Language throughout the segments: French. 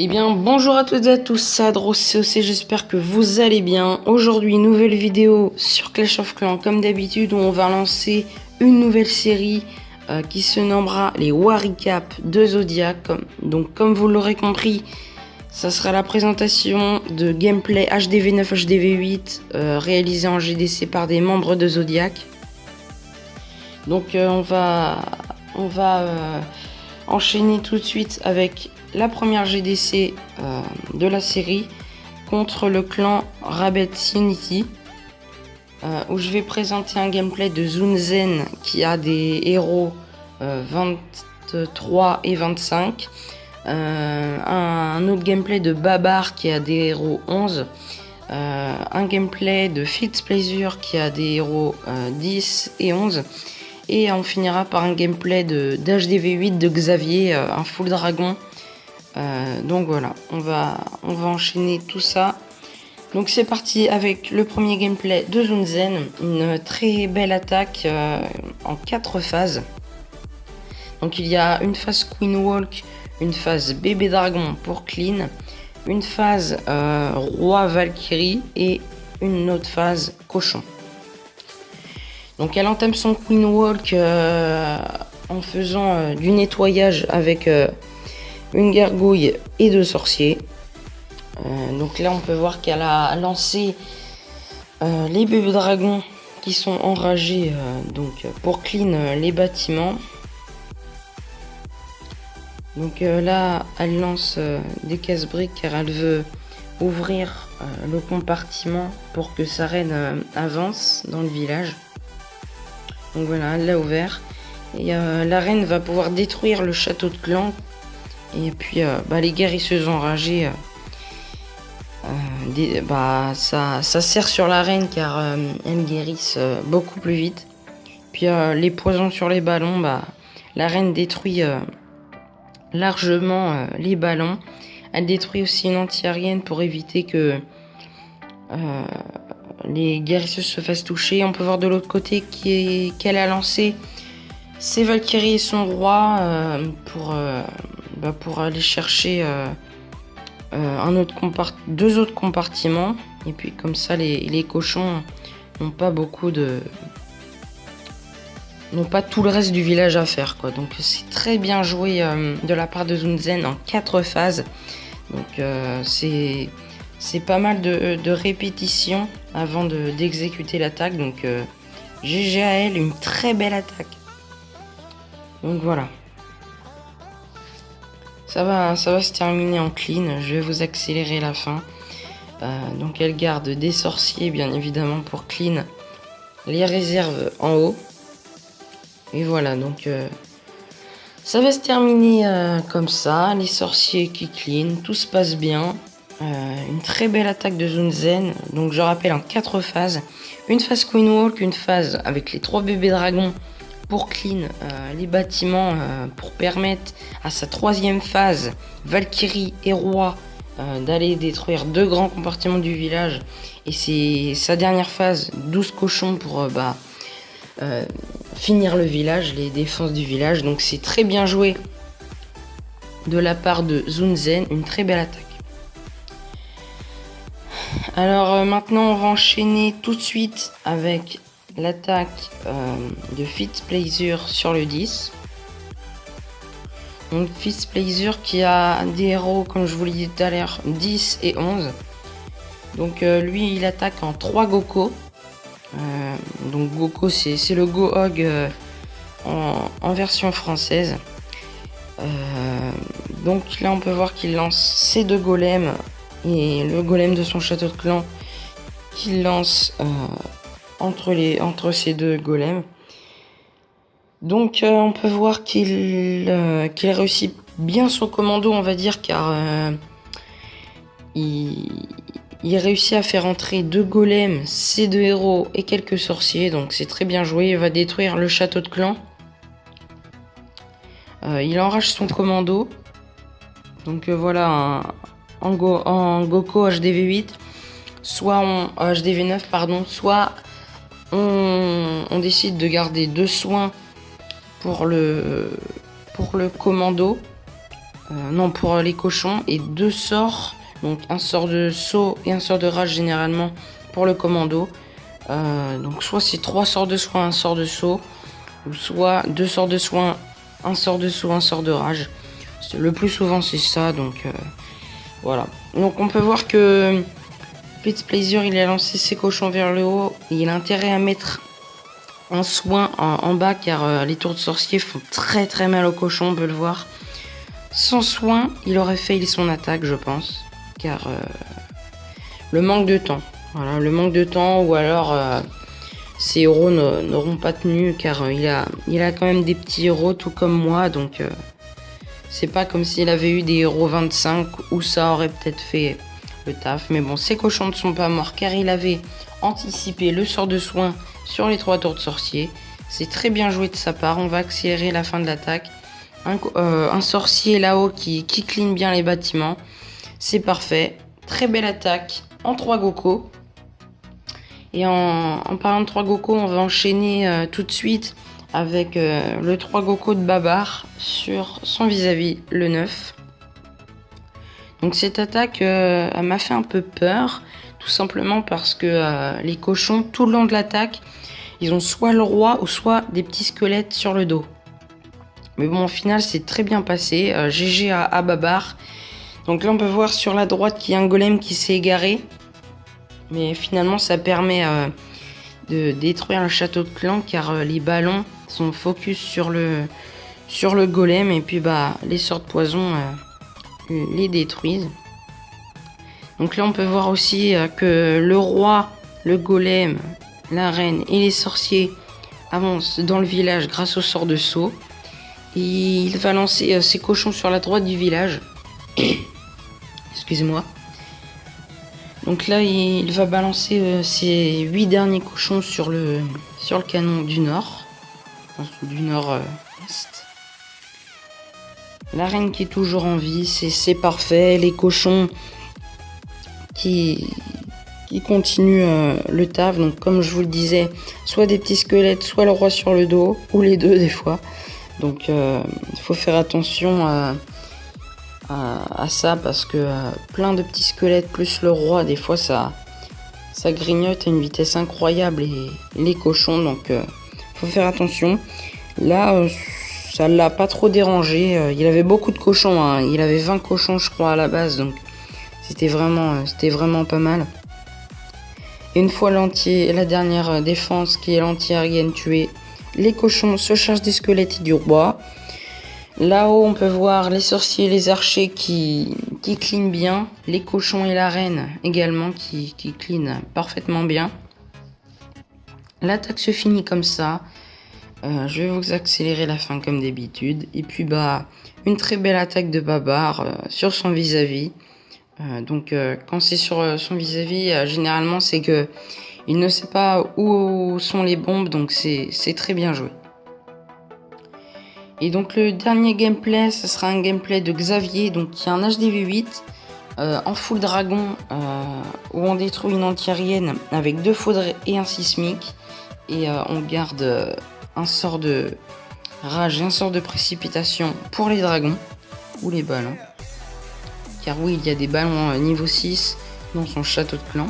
Eh bien, bonjour à toutes et à tous, c'est AdroCOC, j'espère que vous allez bien. Aujourd'hui, nouvelle vidéo sur Clash of Clans, comme d'habitude, où on va lancer une nouvelle série qui se nommera les War Recap de Zodiac. Donc, comme vous l'aurez compris, ça sera la présentation de gameplay HDV9, HDV8 réalisé en GDC par des membres de Zodiac. Donc, on va enchaîner tout de suite avec la première GDC de la série contre le clan Rabet Unity, où je vais présenter un gameplay de Zunzen qui a des héros 23 et 25, un autre gameplay de Babar qui a des héros 11, un gameplay de Fitzpleasure qui a des héros 10 et 11, et on finira par un gameplay d'HDV8 de Xavier, un full dragon. Donc voilà, on va enchaîner tout ça. Donc c'est parti avec le premier gameplay de Zunzen, une très belle attaque en 4 phases. Donc il y a une phase Queen Walk, une phase bébé dragon pour clean, une phase roi Valkyrie et une autre phase cochon. Donc elle entame son Queen Walk en faisant du nettoyage avec une gargouille et 2 sorciers. Donc là on peut voir qu'elle a lancé les bébés dragons qui sont enragés donc pour clean les bâtiments. Donc là elle lance des casse-briques car elle veut ouvrir le compartiment pour que sa reine avance dans le village. Donc voilà, elle l'a ouvert et la reine va pouvoir détruire le château de clan. Et puis les guérisseuses enragées, ça sert sur la reine car elles guérissent beaucoup plus vite. Puis les poisons sur les ballons, la reine détruit largement les ballons. Elle détruit aussi une anti-aérienne pour éviter que les guérisseuses se fassent toucher. On peut voir de l'autre côté qu'elle a lancé ses Valkyries et son roi pour aller chercher deux autres compartiments. Et puis comme ça les cochons n'ont pas tout le reste du village à faire, quoi. Donc c'est très bien joué de la part de Zunzen en 4 phases. Donc c'est pas mal de répétitions avant d'exécuter l'attaque. Donc GG à elle, une très belle attaque. Donc voilà. Ça va se terminer en clean. Je vais vous accélérer la fin. Donc elle garde des sorciers bien évidemment pour clean les réserves en haut. Et voilà, donc ça va se terminer comme ça. Les sorciers qui clean, tout se passe bien. Une très belle attaque de Zunzen. Donc je rappelle en 4 phases. Une phase Queen Walk, une phase avec les 3 bébés dragons pour clean les bâtiments pour permettre à sa 3e phase Valkyrie et roi d'aller détruire 2 grands compartiments du village, et c'est sa dernière phase 12 cochons pour finir le village, les défenses du village. Donc c'est très bien joué de la part de Zunzen, une très belle attaque. Alors maintenant on va enchaîner tout de suite avec l'attaque de Fitzpleasure sur le 10. Donc Fitzpleasure qui a des héros, comme je vous l'ai dit tout à l'heure, 10 et 11. Donc lui il attaque en 3 Goko. Donc Goko c'est le Gohog en version française. Donc là on peut voir qu'il lance ses 2 golems et le golem de son château de clan qu'il lance entre ces 2 golems. Donc on peut voir qu'il réussit bien son commando, on va dire, car il réussit à faire entrer 2 golems, ses 2 héros et quelques sorciers. Donc c'est très bien joué. Il va détruire le château de clan. Il enrage son commando. Donc voilà, en Goko HDV8, soit en HDV9 pardon, soit on décide de garder 2 soins pour le commando non, pour les cochons, et 2 sorts, donc un sort de saut et un sort de rage généralement pour le commando. Donc soit c'est 3 sorts de soin, un sort de saut, ou soit 2 sorts de soin, un sort de saut, un sort de rage. Le plus souvent c'est ça, donc voilà. Donc on peut voir que Fitzpleasure, il a lancé ses cochons vers le haut, et il a intérêt à mettre un soin en bas, car les tours de sorcier font très très mal aux cochons, on peut le voir. Sans soin, il aurait failli son attaque, je pense, car le manque de temps. Voilà, le manque de temps, ou alors ces héros n'auront pas tenu, car il a quand même des petits héros tout comme moi, donc c'est pas comme s'il avait eu des héros 25 où ça aurait peut-être fait le taf. Mais bon, ces cochons ne sont pas morts, car il avait anticipé le sort de soin sur les 3 tours de sorcier. C'est très bien joué de sa part, on va accélérer la fin de l'attaque. Un sorcier là-haut qui clean bien les bâtiments, c'est parfait. Très belle attaque en 3 Goko. Et en parlant de 3 Goko, on va enchaîner tout de suite avec le 3 Goko de Babar sur son vis-à-vis, le 9. Donc cette attaque elle m'a fait un peu peur, tout simplement parce que les cochons, tout le long de l'attaque, ils ont soit le roi ou soit des petits squelettes sur le dos. Mais bon, au final, c'est très bien passé. GG à Babar. Donc là, on peut voir sur la droite qu'il y a un golem qui s'est égaré. Mais finalement, ça permet de détruire le château de clan, car les ballons sont focus sur le golem. Et puis, les sorts de poison les détruisent. Donc là, on peut voir aussi que le roi, le golem, la reine et les sorciers avancent dans le village grâce au sort de saut. Et il va lancer ses cochons sur la droite du village. Excusez-moi. Donc là, il va balancer ses 8 derniers cochons sur le canon du nord. Enfin, du nord-est. La reine qui est toujours en vie, c'est parfait. Les cochons qui continuent le taf. Donc comme je vous le disais, soit des petits squelettes, soit le roi sur le dos, ou les deux des fois. Donc il faut faire attention à ça, parce que plein de petits squelettes plus le roi, des fois ça grignote à une vitesse incroyable, et les cochons, donc faut faire attention. Là ça l'a pas trop dérangé, il avait beaucoup de cochons, hein. Il avait 20 cochons je crois à la base, donc c'était vraiment pas mal. Et une fois la dernière défense qui est l'anti-aérienne tuée, les cochons se chargent des squelettes et du roi. Là-haut, on peut voir les sorciers et les archers qui cleanent bien. Les cochons et la reine également qui cleanent parfaitement bien. L'attaque se finit comme ça. Je vais vous accélérer la fin comme d'habitude. Et puis une très belle attaque de Babar sur son vis-à-vis. Donc quand c'est sur son vis-à-vis, généralement c'est que il ne sait pas où sont les bombes, donc c'est très bien joué. Et donc le dernier gameplay, ce sera un gameplay de Xavier, donc qui est un HDV8 en full dragon, où on détruit une anti-aérienne avec 2 foudres et un sismique. Et on garde un sort de rage et un sort de précipitation pour les dragons, ou les ballons. Car oui, il y a des ballons niveau 6 dans son château de clan.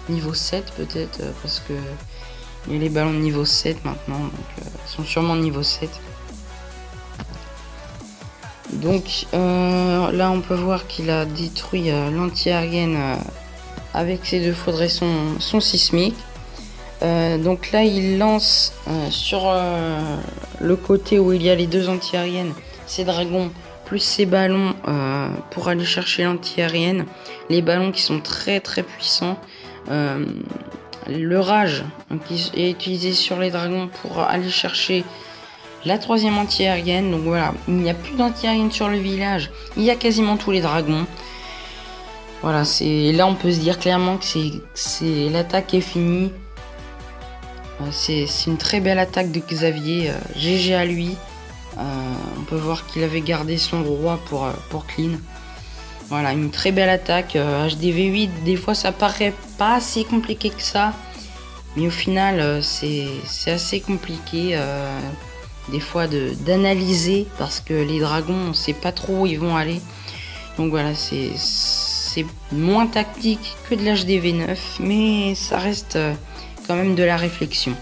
Niveau 7 peut-être, parce que il y a les ballons de niveau 7 maintenant, donc ils sont sûrement niveau 7. Donc là on peut voir qu'il a détruit l'anti-aérienne avec ses 2 foudres et son sismique. Donc là il lance sur le côté où il y a les 2 anti-aériennes, ses dragons plus ses ballons pour aller chercher l'anti-aérienne. Les ballons qui sont très très puissants. Le rage qui est utilisé sur les dragons pour aller chercher la 3e anti-aérienne. Donc voilà, il n'y a plus d'anti-aérienne sur le village, il y a quasiment tous les dragons. Voilà, là on peut se dire clairement que c'est l'attaque est finie. C'est une très belle attaque de Xavier, GG à lui. On peut voir qu'il avait gardé son roi pour clean. Voilà, une très belle attaque. HDV8, des fois ça paraît pas assez compliqué que ça, mais au final c'est assez compliqué. des fois d'analyser, parce que les dragons, on sait pas trop où ils vont aller. Donc voilà, c'est moins tactique que de l'HDV9, mais ça reste quand même de la réflexion.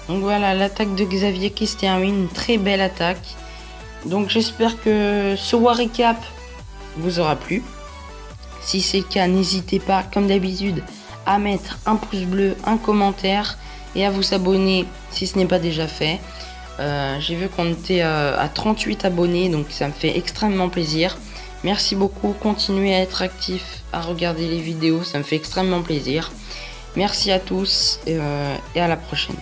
Donc voilà, l'attaque de Xavier qui se termine, une très belle attaque. Donc j'espère que ce War Recap vous aura plu. Si c'est le cas, n'hésitez pas, comme d'habitude, à mettre un pouce bleu, un commentaire et à vous abonner si ce n'est pas déjà fait. J'ai vu qu'on était à 38 abonnés, donc ça me fait extrêmement plaisir. Merci beaucoup, continuez à être actifs, à regarder les vidéos, ça me fait extrêmement plaisir. Merci à tous et à la prochaine.